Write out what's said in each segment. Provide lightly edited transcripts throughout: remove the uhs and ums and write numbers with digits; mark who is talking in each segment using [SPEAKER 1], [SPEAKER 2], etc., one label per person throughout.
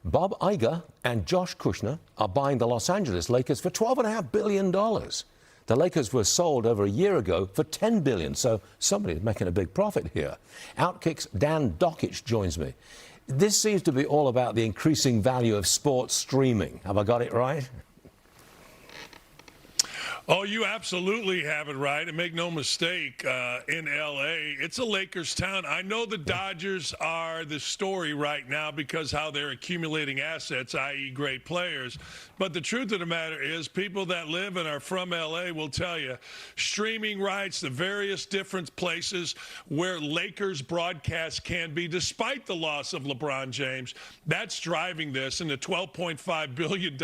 [SPEAKER 1] Bob Iger and Josh Kushner are buying the Los Angeles Lakers for $12.5 billion. The Lakers were sold over a year ago for $10 billion, so somebody's making a big profit here. OutKick's Dan Dakich joins me. This seems to be all about the increasing value of sports streaming. Have I got it right?
[SPEAKER 2] Oh, you absolutely have it right. And make no mistake, in L.A., it's a Lakers town. I know the Dodgers are the story right now because how they're accumulating assets, i.e. great players. But the truth of the matter is people that live and are from L.A. will tell you streaming rights, the various different places where Lakers broadcast can be, despite the loss of LeBron James, that's driving this. And the $12.5 billion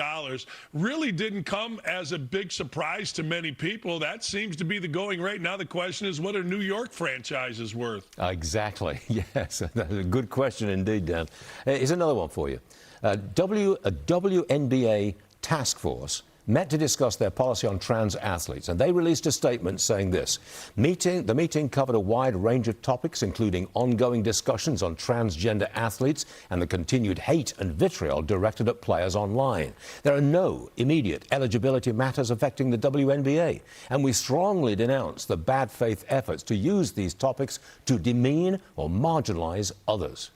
[SPEAKER 2] really didn't come as a big surprise to many people. That seems to be the going rate. Now the question is, what are New York franchises worth?
[SPEAKER 1] Exactly. Yes, that's a good question indeed, Dan. Here's another one for you. A WNBA task force met to discuss their policy on trans athletes, and they released a statement saying this. The meeting covered a wide range of topics, including ongoing discussions on transgender athletes and the continued hate and vitriol directed at players online. There are no immediate eligibility matters affecting the WNBA, and we strongly denounce the bad faith efforts to use these topics to demean or marginalize others.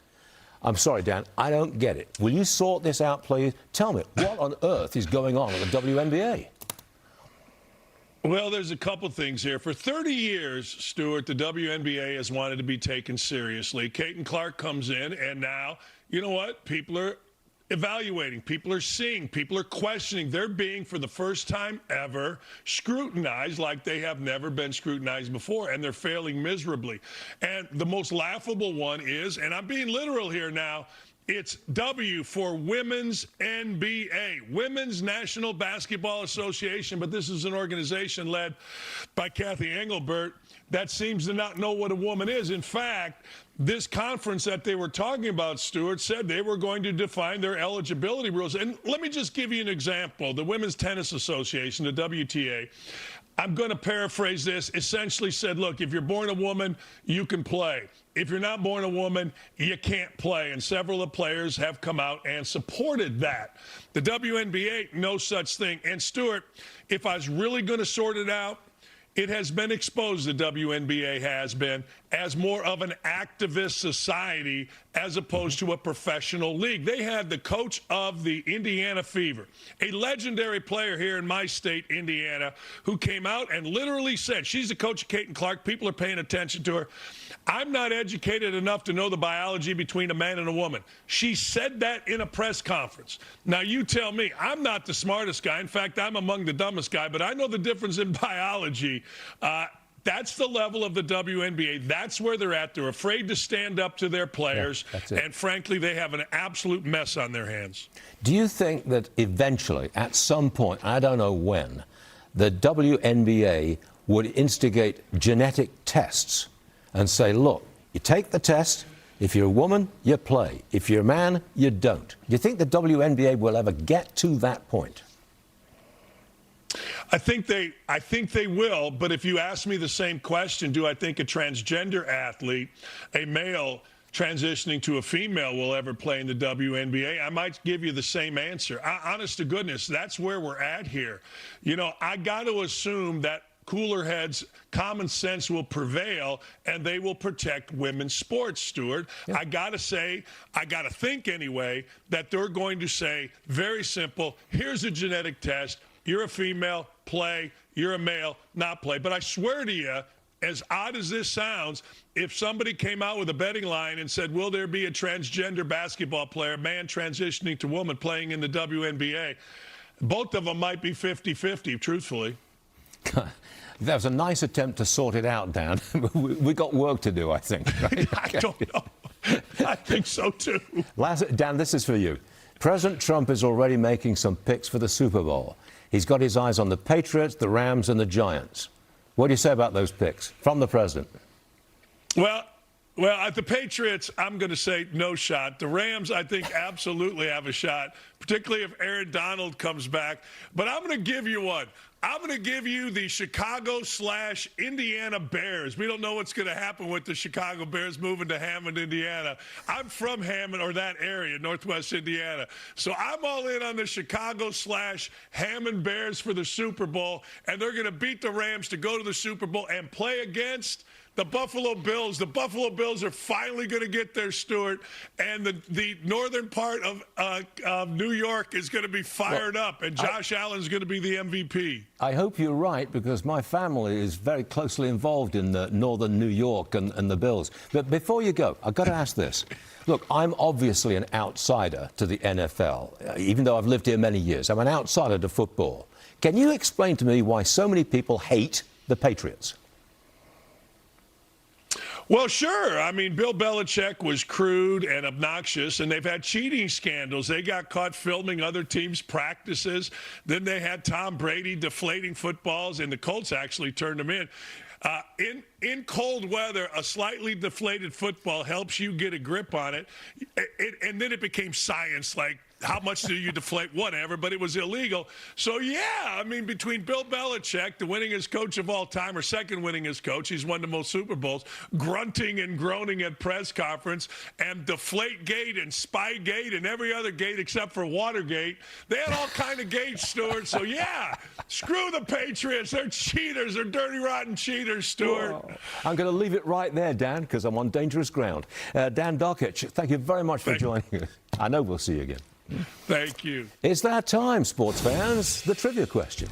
[SPEAKER 1] I'm sorry, Dan, I don't get it. Will you sort this out, please? Tell me, what on earth is going on in the WNBA?
[SPEAKER 2] Well, there's a couple things here. For 30 years, Stuart, the WNBA has wanted to be taken seriously. Caitlin Clark comes in, and now, you know what? People are evaluating, people are seeing, people are questioning. They're being, for the first time ever, scrutinized like they have never been scrutinized before, and they're failing miserably. And the most laughable one is, and I'm being literal here now, it's W for Women's NBA, Women's National Basketball Association, but this is an organization led by Kathy Engelbert that seems to not know what a woman is. In fact, this conference that they were talking about, Stuart, said they were going to define their eligibility rules. And let me just give you an example. The Women's Tennis Association, the WTA, I'm going to paraphrase this, essentially said, look, if you're born a woman, you can play. If you're not born a woman, you can't play. And several of the players have come out and supported that. The WNBA, no such thing. And Stuart, if I was really going to sort it out, it has been exposed, the WNBA has been, as more of an activist society as opposed to a professional league. They had the coach of the Indiana Fever, a legendary player here in my state, Indiana, who came out and literally said, she's the coach of Caitlin Clark, people are paying attention to her, I'm not educated enough to know the biology between a man and a woman. She said that in a press conference. Now, you tell me, I'm not the smartest guy. In fact, I'm among the dumbest guy, but I know the difference in biology. That's the level of the WNBA. That's where they're at. They're afraid to stand up to their players. Yeah, and frankly, they have an absolute mess on their hands.
[SPEAKER 1] Do you think that eventually, at some point, I don't know when, the WNBA would instigate genetic tests and say, look, you take the test. If you're a woman, you play. If you're a man, you don't. Do you think the WNBA will ever get to that point?
[SPEAKER 2] I think they will, but if you ask me the same question, do I think a transgender athlete, a male transitioning to a female, will ever play in the WNBA? I might give you the same answer. Honest to goodness, that's where we're at here. You know, I got to assume that cooler heads, common sense will prevail, and they will protect women's sports, Stuart. Yep. I got to think anyway, that they're going to say, very simple, here's a genetic test. You're a female, play. You're a male, not play. But I swear to you, as odd as this sounds, if somebody came out with a betting line and said, will there be a transgender basketball player, man transitioning to woman playing in the WNBA, both of them might be 50-50, truthfully.
[SPEAKER 1] That was a nice attempt to sort it out, Dan. We got work to do, I think. Right?
[SPEAKER 2] I don't know. I think so, too.
[SPEAKER 1] Dan, this is for you. President Trump is already making some picks for the Super Bowl. He's got his eyes on the Patriots, the Rams, and the Giants. What do you say about those picks from the president?
[SPEAKER 2] Well, Well, at the Patriots, I'm going to say no shot. The Rams, I think, absolutely have a shot, particularly if Aaron Donald comes back. But I'm going to give you one. I'm going to give you the Chicago/Indiana Bears. We don't know what's going to happen with the Chicago Bears moving to Hammond, Indiana. I'm from Hammond, or that area, northwest Indiana. So I'm all in on the Chicago/Hammond Bears for the Super Bowl, and they're going to beat the Rams to go to the Super Bowl and play against the Buffalo Bills. The Buffalo Bills are finally going to get their Stuart, and the northern part of New York is going to be fired up, and Josh Allen's going to be the MVP.
[SPEAKER 1] I hope you're right, because my family is very closely involved in northern New York and the Bills. But before you go, I've got to ask this. Look, I'm obviously an outsider to the NFL, even though I've lived here many years. I'm an outsider to football. Can you explain to me why so many people hate the Patriots?
[SPEAKER 2] Well, sure. I mean, Bill Belichick was crude and obnoxious, and they've had cheating scandals. They got caught filming other teams' practices. Then they had Tom Brady deflating footballs, and the Colts actually turned them in. In cold weather, a slightly deflated football helps you get a grip on it. And then it became science, like, how much do you deflate? Whatever, but it was illegal. So, yeah, I mean, between Bill Belichick, the winningest coach of all time, or second winningest coach, he's won the most Super Bowls, grunting and groaning at press conference, and Deflategate and Spygate and every other gate except for Watergate, they had all kind of gates, Stuart. So, yeah, screw the Patriots. They're cheaters. They're dirty, rotten cheaters, Stuart.
[SPEAKER 1] Whoa. I'm going to leave it right there, Dan, because I'm on dangerous ground. Dan Dakich, thank you very much for joining us. I know we'll see you again.
[SPEAKER 2] Thank you.
[SPEAKER 1] It's that time, sports fans, the trivia question.